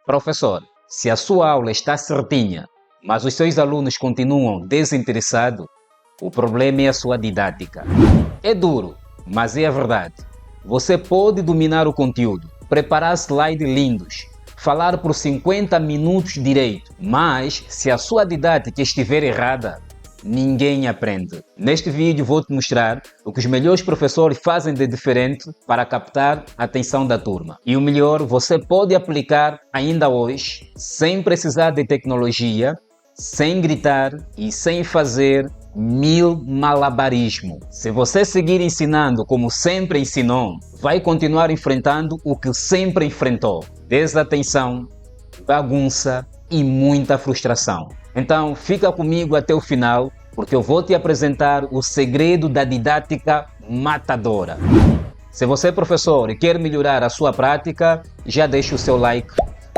Professor, se a sua aula está certinha, mas os seus alunos continuam desinteressados, o problema é a sua didática. É duro, mas é a verdade. Você pode dominar o conteúdo, preparar slides lindos, falar por 50 minutos direito, mas se a sua didática estiver errada, ninguém aprende. Neste vídeo vou te mostrar o que os melhores professores fazem de diferente para captar a atenção da turma. E o melhor, você pode aplicar ainda hoje, sem precisar de tecnologia, sem gritar e sem fazer mil malabarismos. Se você seguir ensinando como sempre ensinou, vai continuar enfrentando o que sempre enfrentou: desatenção, bagunça e muita frustração. Então fica comigo até o final, porque eu vou te apresentar o segredo da didática matadora. Se você é professor e quer melhorar a sua prática, já deixa o seu like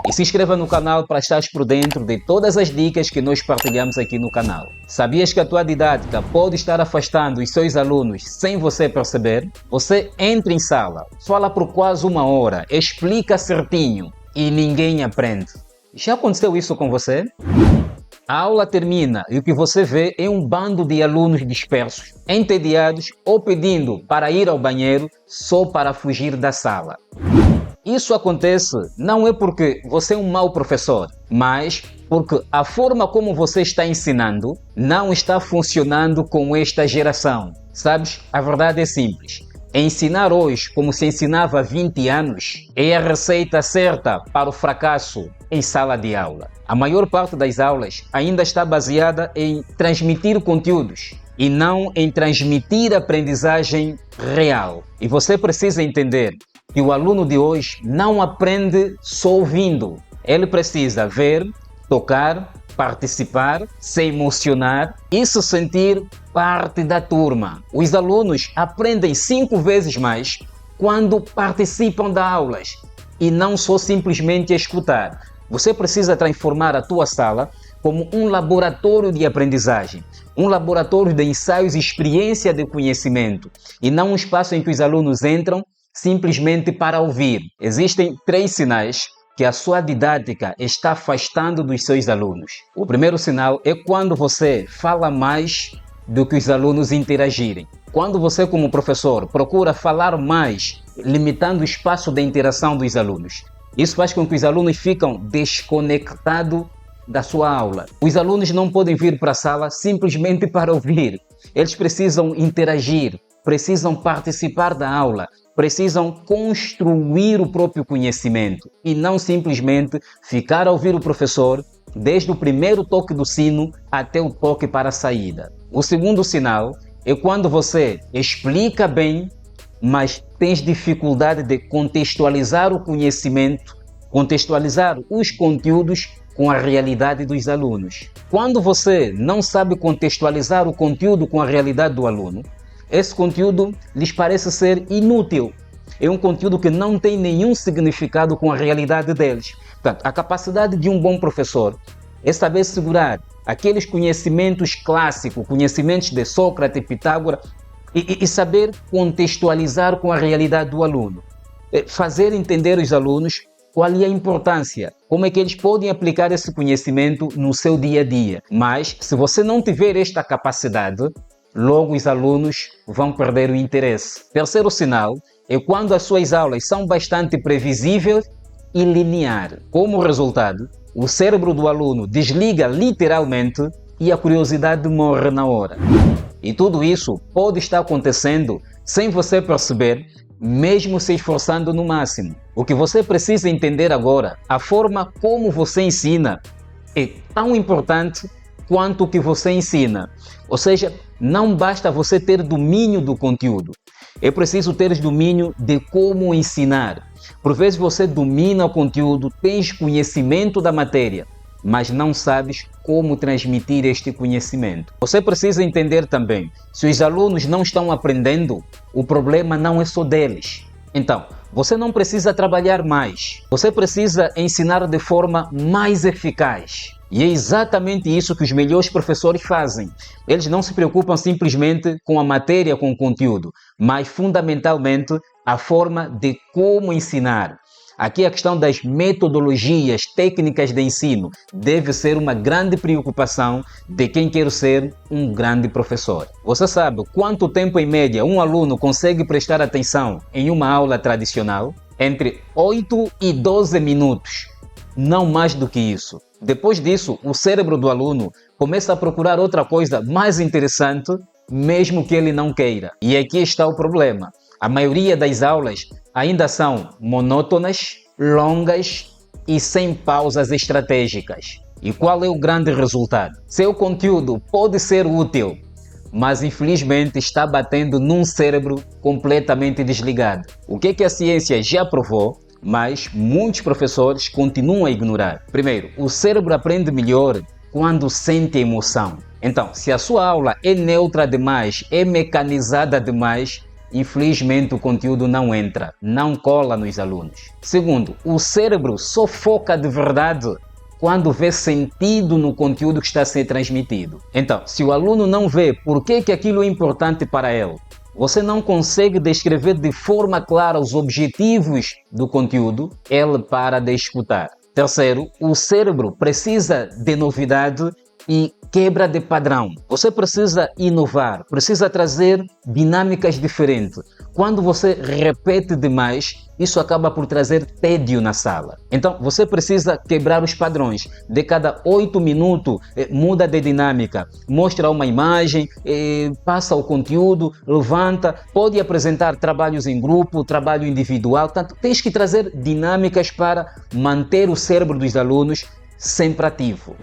e se inscreva no canal para estar por dentro de todas as dicas que nós partilhamos aqui no canal. Sabias que a tua didática pode estar afastando os seus alunos sem você perceber? Você entra em sala, fala por quase uma hora, explica certinho e ninguém aprende. Já aconteceu isso com você? A aula termina e o que você vê é um bando de alunos dispersos, entediados ou pedindo para ir ao banheiro só para fugir da sala. Isso acontece não é porque você é um mau professor, mas porque a forma como você está ensinando não está funcionando com esta geração. Sabes, a verdade é simples. Ensinar hoje como se ensinava há 20 anos é a receita certa para o fracasso em sala de aula. A maior parte das aulas ainda está baseada em transmitir conteúdos e não em transmitir aprendizagem real. E você precisa entender que o aluno de hoje não aprende só ouvindo. Ele precisa ver, tocar, participar, se emocionar e se sentir parte da turma. Os alunos aprendem 5 vezes mais quando participam das aulas e não só simplesmente escutar. Você precisa transformar a tua sala como um laboratório de aprendizagem, um laboratório de ensaios e experiência de conhecimento e não um espaço em que os alunos entram simplesmente para ouvir. Existem 3 sinais que a sua didática está afastando dos seus alunos. O primeiro sinal é quando você fala mais do que os alunos interagirem. Quando você, como professor, procura falar mais, limitando o espaço de interação dos alunos. Isso faz com que os alunos fiquem desconectados da sua aula. Os alunos não podem vir para a sala simplesmente para ouvir. Eles precisam interagir, precisam participar da aula, precisam construir o próprio conhecimento e não simplesmente ficar a ouvir o professor desde o primeiro toque do sino até o toque para a saída. O segundo sinal é quando você explica bem, mas tens dificuldade de contextualizar o conhecimento, contextualizar os conteúdos com a realidade dos alunos. Quando você não sabe contextualizar o conteúdo com a realidade do aluno, esse conteúdo lhes parece ser inútil. É um conteúdo que não tem nenhum significado com a realidade deles. Portanto, a capacidade de um bom professor é saber segurar aqueles conhecimentos clássicos, conhecimentos de Sócrates e Pitágoras, e saber contextualizar com a realidade do aluno. Fazer entender os alunos qual é a importância, como é que eles podem aplicar esse conhecimento no seu dia a dia. Mas, se você não tiver esta capacidade, logo os alunos vão perder o interesse. Terceiro sinal é quando as suas aulas são bastante previsíveis e lineares. Como resultado, o cérebro do aluno desliga literalmente e a curiosidade morre na hora. E tudo isso pode estar acontecendo sem você perceber, mesmo se esforçando no máximo. O que você precisa entender agora, a forma como você ensina é tão importante quanto o que você ensina. Ou seja, não basta você ter domínio do conteúdo. É preciso ter domínio de como ensinar. Por vezes você domina o conteúdo, tens conhecimento da matéria, mas não sabes como transmitir este conhecimento. Você precisa entender também, se os alunos não estão aprendendo, o problema não é só deles. Então, você não precisa trabalhar mais, você precisa ensinar de forma mais eficaz. E é exatamente isso que os melhores professores fazem. Eles não se preocupam simplesmente com a matéria, com o conteúdo, mas fundamentalmente a forma de como ensinar. Aqui a questão das metodologias, técnicas de ensino, deve ser uma grande preocupação de quem quer ser um grande professor. Você sabe quanto tempo em média um aluno consegue prestar atenção em uma aula tradicional? Entre 8 e 12 minutos, não mais do que isso. Depois disso, o cérebro do aluno começa a procurar outra coisa mais interessante, mesmo que ele não queira. E aqui está o problema. A maioria das aulas ainda são monótonas, longas e sem pausas estratégicas. E qual é o grande resultado? Seu conteúdo pode ser útil, mas infelizmente está batendo num cérebro completamente desligado. O que a ciência já provou, mas muitos professores continuam a ignorar. Primeiro, o cérebro aprende melhor quando sente emoção. Então, se a sua aula é neutra demais, é mecanizada demais, infelizmente o conteúdo não entra, não cola nos alunos. Segundo, o cérebro só foca de verdade quando vê sentido no conteúdo que está a ser transmitido. Então, se o aluno não vê por que aquilo é importante para ele, você não consegue descrever de forma clara os objetivos do conteúdo, ele para de escutar. Terceiro, o cérebro precisa de novidade e quebra de padrão. Você precisa inovar, precisa trazer dinâmicas diferentes. Quando você repete demais, isso acaba por trazer tédio na sala. Então, você precisa quebrar os padrões. De cada 8 minutos, muda de dinâmica. Mostra uma imagem, passa o conteúdo, levanta. Pode apresentar trabalhos em grupo, trabalho individual. Portanto, tens que trazer dinâmicas para manter o cérebro dos alunos sempre ativo.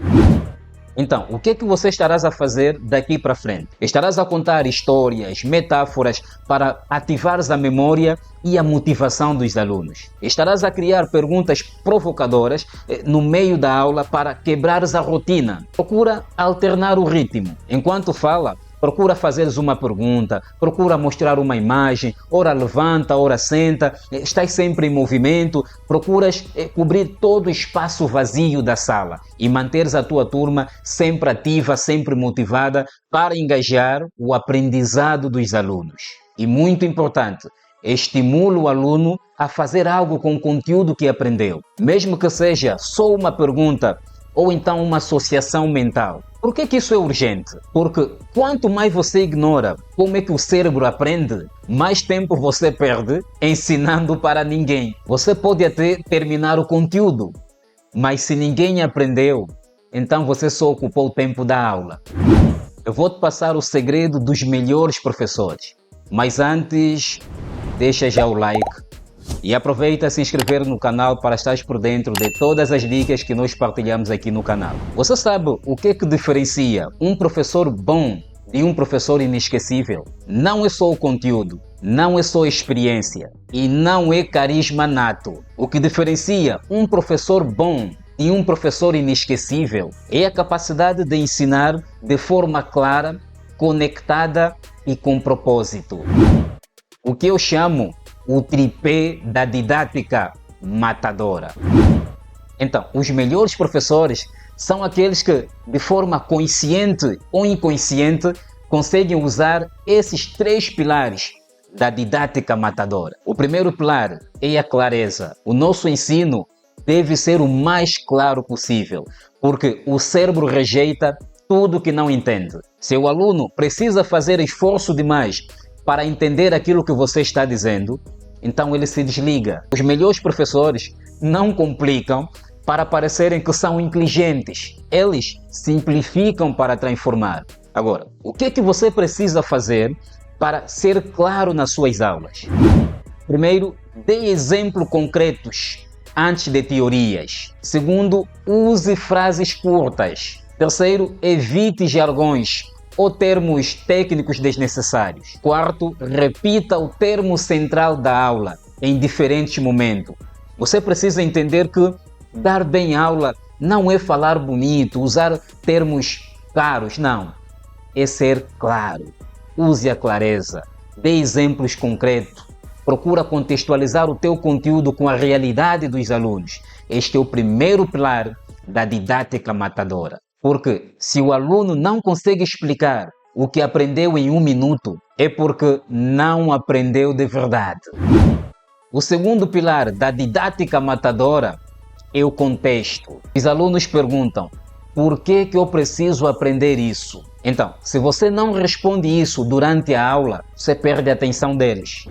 Então, o que você estarás a fazer daqui para frente? Estarás a contar histórias, metáforas para ativares a memória e a motivação dos alunos. Estarás a criar perguntas provocadoras no meio da aula para quebrares a rotina. Procura alternar o ritmo. Enquanto fala, procura fazeres uma pergunta, procura mostrar uma imagem, ora levanta, ora senta, estás sempre em movimento, procuras cobrir todo o espaço vazio da sala e manteres a tua turma sempre ativa, sempre motivada para engajar o aprendizado dos alunos. E muito importante, estimula o aluno a fazer algo com o conteúdo que aprendeu, mesmo que seja só uma pergunta ou então uma associação mental. Por que isso é urgente? Porque quanto mais você ignora como é que o cérebro aprende, mais tempo você perde ensinando para ninguém. Você pode até terminar o conteúdo, mas se ninguém aprendeu, então você só ocupou o tempo da aula. Eu vou te passar o segredo dos melhores professores. Mas antes, deixa já o like. E aproveita a se inscrever no canal para estar por dentro de todas as dicas que nós partilhamos aqui no canal. Você sabe o que diferencia um professor bom de um professor inesquecível? Não é só o conteúdo, não é só experiência e não é carisma nato. O que diferencia um professor bom de um professor inesquecível é a capacidade de ensinar de forma clara, conectada e com propósito. O que eu chamo o tripé da didática matadora. Então, os melhores professores são aqueles que, de forma consciente ou inconsciente, conseguem usar esses 3 pilares da didática matadora. O primeiro pilar é a clareza. O nosso ensino deve ser o mais claro possível, porque o cérebro rejeita tudo que não entende. Se o aluno precisa fazer esforço demais para entender aquilo que você está dizendo, então ele se desliga. Os melhores professores não complicam para parecerem que são inteligentes. Eles simplificam para transformar. Agora, o que você precisa fazer para ser claro nas suas aulas? Primeiro, dê exemplos concretos antes de teorias. Segundo, use frases curtas. Terceiro, evite jargões ou termos técnicos desnecessários. Quarto, repita o termo central da aula em diferentes momentos. Você precisa entender que dar bem aula não é falar bonito, usar termos caros, não. É ser claro. Use a clareza, dê exemplos concretos, procura contextualizar o teu conteúdo com a realidade dos alunos. Este é o primeiro pilar da didática matadora. Porque se o aluno não consegue explicar o que aprendeu em 1 minuto, é porque não aprendeu de verdade. O segundo pilar da didática matadora é o contexto. Os alunos perguntam: por que eu preciso aprender isso? Então, se você não responde isso durante a aula, você perde a atenção deles.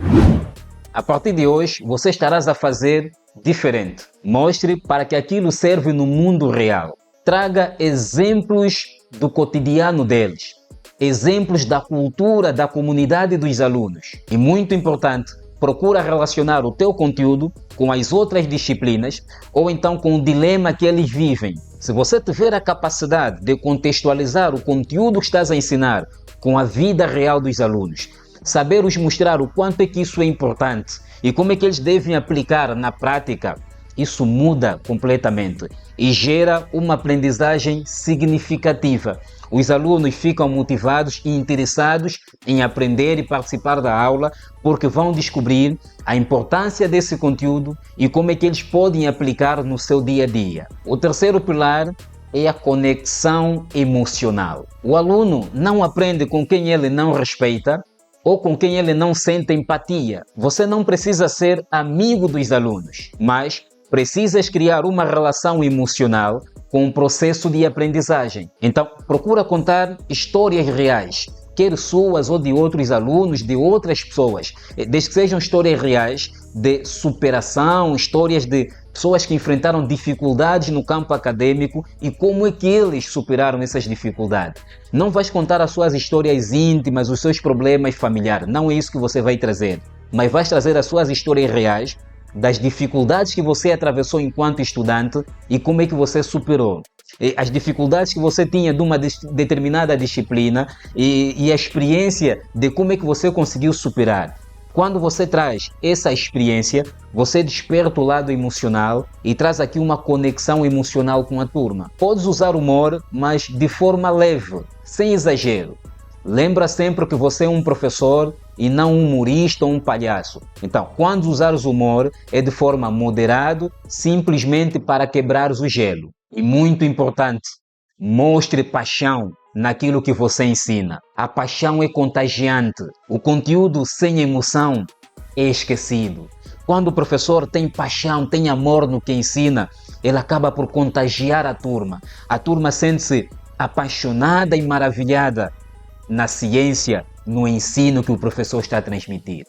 A partir de hoje, você estarás a fazer diferente. Mostre para que aquilo serve no mundo real. Traga exemplos do cotidiano deles, exemplos da cultura da comunidade dos alunos. E muito importante, procura relacionar o teu conteúdo com as outras disciplinas ou então com o dilema que eles vivem. Se você tiver a capacidade de contextualizar o conteúdo que estás a ensinar com a vida real dos alunos, saber os mostrar o quanto é que isso é importante e como é que eles devem aplicar na prática, isso muda completamente e gera uma aprendizagem significativa. Os alunos ficam motivados e interessados em aprender e participar da aula porque vão descobrir a importância desse conteúdo e como é que eles podem aplicar no seu dia a dia. O terceiro pilar é a conexão emocional. O aluno não aprende com quem ele não respeita ou com quem ele não sente empatia. Você não precisa ser amigo dos alunos, mas precisas criar uma relação emocional com o processo de aprendizagem. Então, procura contar histórias reais, quer suas ou de outros alunos, de outras pessoas, desde que sejam histórias reais de superação, histórias de pessoas que enfrentaram dificuldades no campo acadêmico e como é que eles superaram essas dificuldades. Não vais contar as suas histórias íntimas, os seus problemas familiares, não é isso que você vai trazer, mas vais trazer as suas histórias reais das dificuldades que você atravessou enquanto estudante e como é que você superou. As dificuldades que você tinha de uma determinada disciplina e a experiência de como é que você conseguiu superar. Quando você traz essa experiência, você desperta o lado emocional e traz aqui uma conexão emocional com a turma. Podes usar humor, mas de forma leve, sem exagero. Lembra sempre que você é um professor e não um humorista ou um palhaço. Então, quando usares humor, é de forma moderada, simplesmente para quebrares o gelo. E muito importante, mostre paixão naquilo que você ensina. A paixão é contagiante. O conteúdo sem emoção é esquecido. Quando o professor tem paixão, tem amor no que ensina, ele acaba por contagiar a turma. A turma sente-se apaixonada e maravilhada na ciência, no ensino que o professor está a transmitir.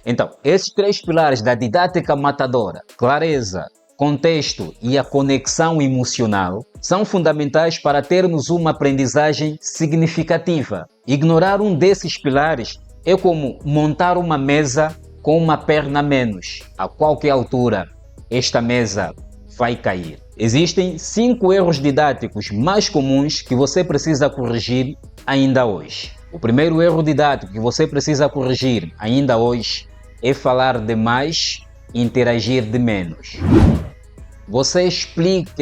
Então, esses três pilares da didática matadora, clareza, contexto e a conexão emocional, são fundamentais para termos uma aprendizagem significativa. Ignorar um desses pilares é como montar uma mesa com uma perna a menos. A qualquer altura, esta mesa vai cair. Existem 5 erros didáticos mais comuns que você precisa corrigir ainda hoje. O primeiro erro didático que você precisa corrigir ainda hoje é falar demais e interagir de menos. Você explica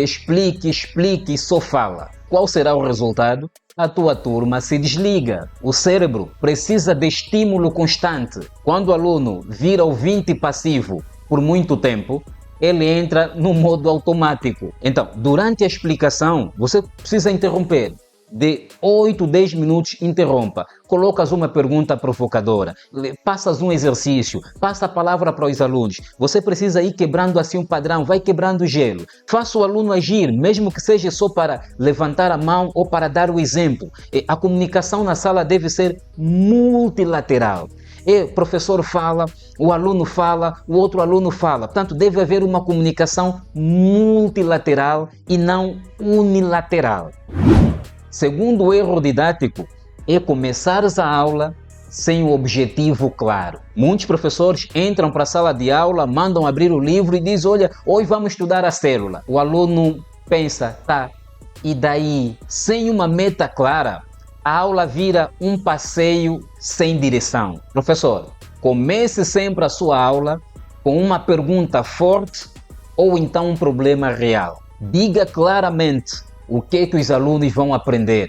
e só fala. Qual será o resultado? A tua turma se desliga. O cérebro precisa de estímulo constante. Quando o aluno vira ouvinte passivo por muito tempo, ele entra no modo automático. Então, durante a explicação, você precisa interromper. De 8, 10 minutos, interrompa. Colocas uma pergunta provocadora, passas um exercício, passa a palavra para os alunos. Você precisa ir quebrando assim um padrão, vai quebrando o gelo. Faça o aluno agir, mesmo que seja só para levantar a mão ou para dar o exemplo. A comunicação na sala deve ser multilateral. O professor fala, o aluno fala, o outro aluno fala. Portanto, deve haver uma comunicação multilateral e não unilateral. Segundo erro didático é começares a aula sem o objetivo claro. Muitos professores entram para a sala de aula, mandam abrir o livro e dizem: olha, hoje vamos estudar a célula. O aluno pensa, tá, e daí? Sem uma meta clara, a aula vira um passeio sem direção. Professor, comece sempre a sua aula com uma pergunta forte ou então um problema real. Diga claramente o que os alunos vão aprender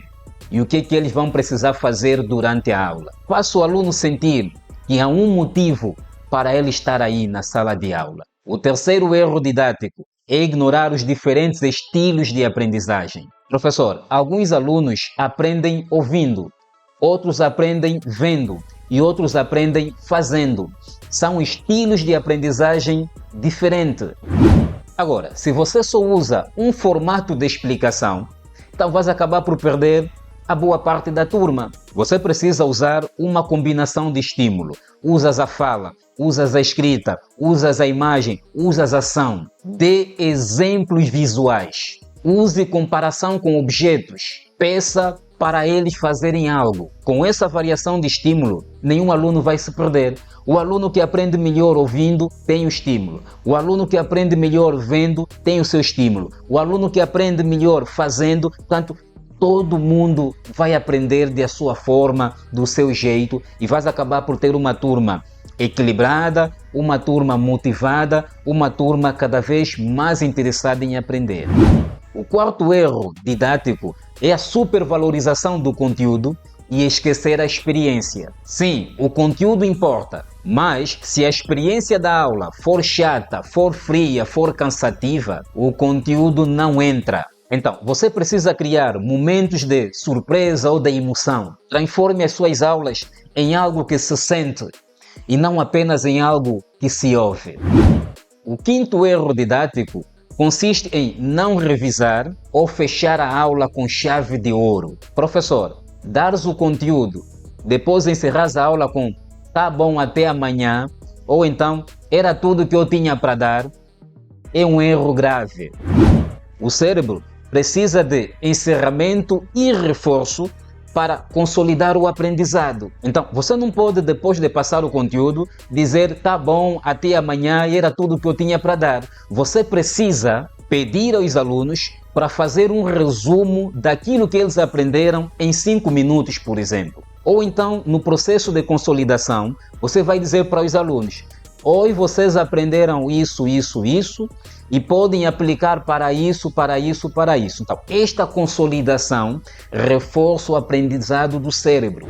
e o que eles vão precisar fazer durante a aula. Faça o aluno sentir que há um motivo para ele estar aí na sala de aula. O terceiro erro didático é ignorar os diferentes estilos de aprendizagem. Professor, alguns alunos aprendem ouvindo, outros aprendem vendo e outros aprendem fazendo. São estilos de aprendizagem diferentes. Agora, se você só usa um formato de explicação, então vais acabar por perder a boa parte da turma. Você precisa usar uma combinação de estímulo. Usas a fala, usas a escrita, usas a imagem, usas a ação. Dê exemplos visuais. Use comparação com objetos. Peça para eles fazerem algo. Com essa variação de estímulo, nenhum aluno vai se perder. O aluno que aprende melhor ouvindo tem o estímulo. O aluno que aprende melhor vendo tem o seu estímulo. O aluno que aprende melhor fazendo, portanto, todo mundo vai aprender de sua forma, do seu jeito, e vais acabar por ter uma turma equilibrada, uma turma motivada, uma turma cada vez mais interessada em aprender. O quarto erro didático é a supervalorização do conteúdo e esquecer a experiência. Sim, o conteúdo importa, mas se a experiência da aula for chata, for fria, for cansativa, o conteúdo não entra. Então, você precisa criar momentos de surpresa ou de emoção. Transforme as suas aulas em algo que se sente e não apenas em algo que se ouve. O quinto erro didático consiste em não revisar ou fechar a aula com chave de ouro. Professor, dares o conteúdo, depois encerras a aula com "tá bom, até amanhã", ou então "era tudo que eu tinha para dar", é um erro grave. O cérebro precisa de encerramento e reforço para consolidar o aprendizado. Então, você não pode, depois de passar o conteúdo, dizer "tá bom, até amanhã, e era tudo que eu tinha para dar". Você precisa pedir aos alunos para fazer um resumo daquilo que eles aprenderam em 5 minutos, por exemplo. Ou então, no processo de consolidação, você vai dizer para os alunos: "Hoje vocês aprenderam isso, isso, isso, e podem aplicar para isso, para isso, para isso". Então, esta consolidação reforça o aprendizado do cérebro.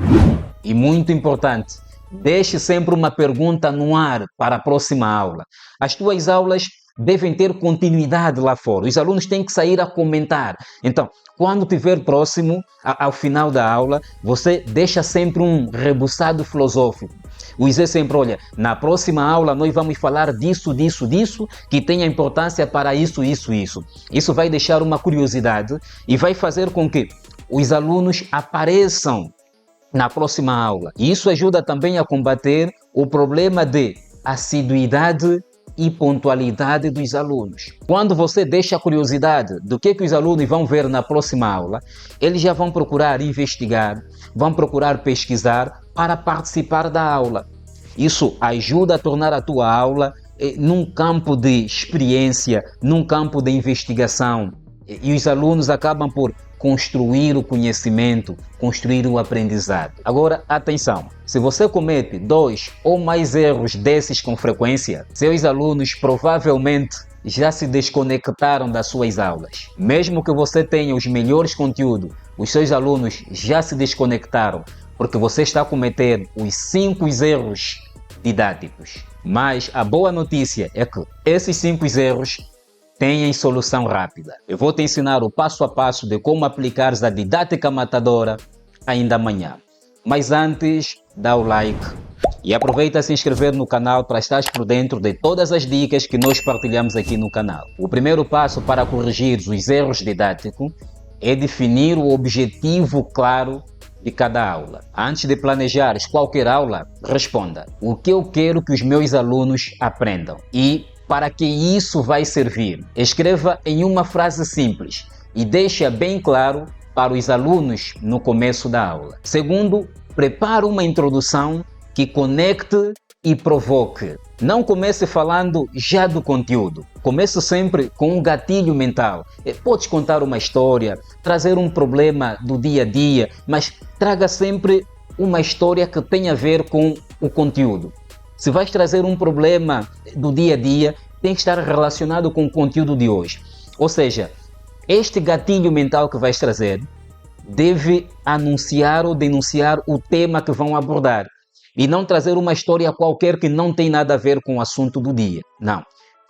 E muito importante, deixe sempre uma pergunta no ar para a próxima aula. As tuas aulas devem ter continuidade lá fora. Os alunos têm que sair a comentar. Então, quando estiver próximo ao final da aula, você deixa sempre um rebuçado filosófico. Dizer sempre: "Olha, na próxima aula nós vamos falar disso, disso, disso, que tem a importância para isso, isso, isso". Isso vai deixar uma curiosidade e vai fazer com que os alunos apareçam na próxima aula. E isso ajuda também a combater o problema de assiduidade e pontualidade dos alunos. Quando você deixa a curiosidade do que os alunos vão ver na próxima aula, eles já vão procurar investigar, vão procurar pesquisar para participar da aula. Isso ajuda a tornar a tua aula num campo de experiência, num campo de investigação. E os alunos acabam por construir o conhecimento, construir o aprendizado. Agora, atenção, se você comete 2 ou mais erros desses com frequência, seus alunos provavelmente já se desconectaram das suas aulas. Mesmo que você tenha os melhores conteúdos, os seus alunos já se desconectaram porque você está a cometer os 5 erros didáticos. Mas a boa notícia é que esses 5 erros têm solução rápida. Eu vou te ensinar o passo a passo de como aplicares a didática matadora ainda amanhã. Mas antes, dá o like e aproveita a se inscrever no canal para estar por dentro de todas as dicas que nós partilhamos aqui no canal. O primeiro passo para corrigir os erros didáticos é definir o objetivo claro de cada aula. Antes de planejares qualquer aula, responda: o que eu quero que os meus alunos aprendam e para que isso vai servir? Escreva em uma frase simples e deixe bem claro para os alunos no começo da aula. Segundo, prepare uma introdução que conecte e provoque. Não comece falando já do conteúdo. Comece sempre com um gatilho mental. Podes contar uma história, trazer um problema do dia a dia, mas traga sempre uma história que tenha a ver com o conteúdo. Se vais trazer um problema do dia a dia, tem que estar relacionado com o conteúdo de hoje. Ou seja, este gatilho mental que vais trazer deve anunciar ou denunciar o tema que vão abordar. E não trazer uma história qualquer que não tem nada a ver com o assunto do dia. Não.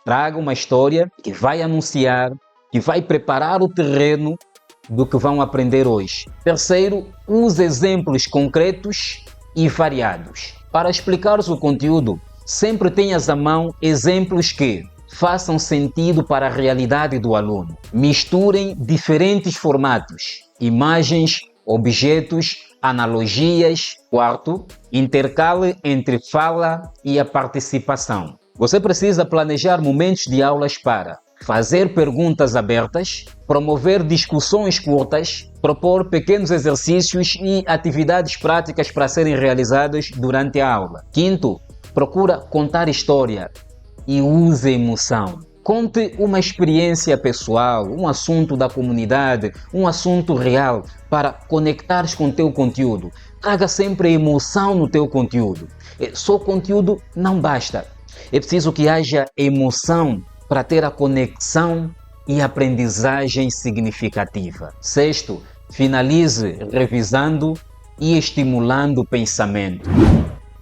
Traga uma história que vai anunciar, que vai preparar o terreno do que vão aprender hoje. Terceiro, use exemplos concretos e variados. Para explicares o conteúdo, sempre tenhas à mão exemplos que façam sentido para a realidade do aluno. Misturem diferentes formatos, imagens, objetos, analogias. Quarto, intercale entre fala e a participação. Você precisa planejar momentos de aulas para fazer perguntas abertas, promover discussões curtas, propor pequenos exercícios e atividades práticas para serem realizadas durante a aula. Quinto, procura contar história e use emoção. Conte uma experiência pessoal, um assunto da comunidade, um assunto real para conectares com o teu conteúdo. Traga sempre emoção no teu conteúdo. Só conteúdo não basta. É preciso que haja emoção para ter a conexão e aprendizagem significativa. Sexto, finalize revisando e estimulando o pensamento.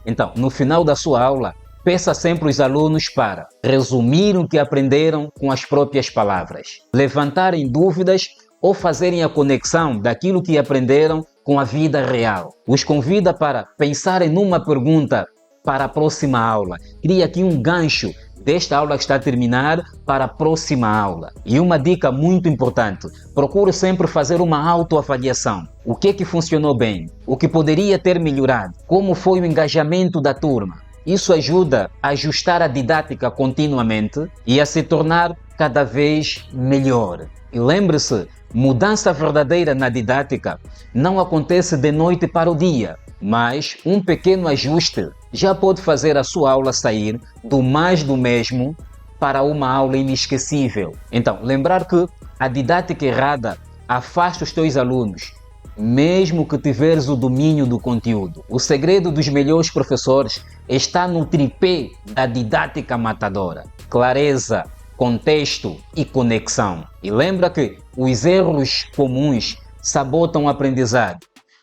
Então, no final da sua aula, peça sempre os alunos para resumir o que aprenderam com as próprias palavras, levantarem dúvidas ou fazerem a conexão daquilo que aprenderam com a vida real. Os convida para pensarem numa pergunta para a próxima aula. Cria aqui um gancho desta aula que está a terminar para a próxima aula. E uma dica muito importante, procure sempre fazer uma autoavaliação. O que funcionou bem? O que poderia ter melhorado? Como foi o engajamento da turma? Isso ajuda a ajustar a didática continuamente e a se tornar cada vez melhor. E lembre-se, mudança verdadeira na didática não acontece de noite para o dia, mas um pequeno ajuste já pode fazer a sua aula sair do mais do mesmo para uma aula inesquecível. Então, lembrar que a didática errada afasta os teus alunos, mesmo que tiveres o domínio do conteúdo. O segredo dos melhores professores está no tripé da didática matadora: clareza, contexto e conexão. E lembra que os erros comuns sabotam o aprendizado,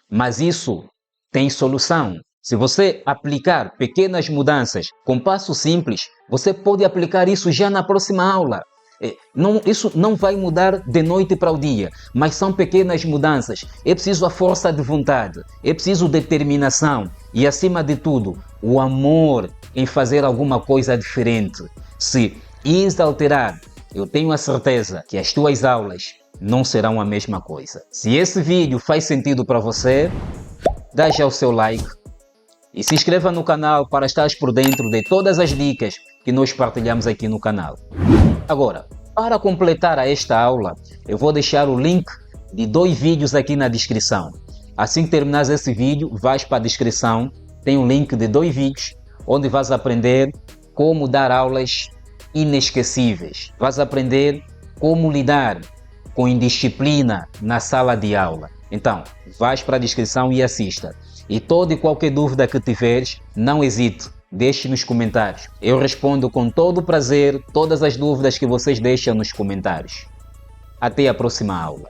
mas isso tem solução. Se você aplicar pequenas mudanças com passos simples, você pode aplicar isso já na próxima aula. Isso não vai mudar de noite para o dia, mas são pequenas mudanças. É preciso a força de vontade, é preciso determinação e, acima de tudo, o amor em fazer alguma coisa diferente. Se ires alterar, eu tenho a certeza que as tuas aulas não serão a mesma coisa. Se esse vídeo faz sentido para você, dá já o seu like e se inscreva no canal para estar por dentro de todas as dicas que nós partilhamos aqui no canal. Agora, para completar esta aula, eu vou deixar o link de 2 vídeos aqui na descrição. Assim que terminares esse vídeo, vais para a descrição, tem um link de 2 vídeos, onde vais aprender como dar aulas inesquecíveis. Vais aprender como lidar com indisciplina na sala de aula. Então, vais para a descrição e assista. E toda e qualquer dúvida que tiveres, não hesite, deixe nos comentários. Eu respondo com todo o prazer todas as dúvidas que vocês deixam nos comentários. Até a próxima aula.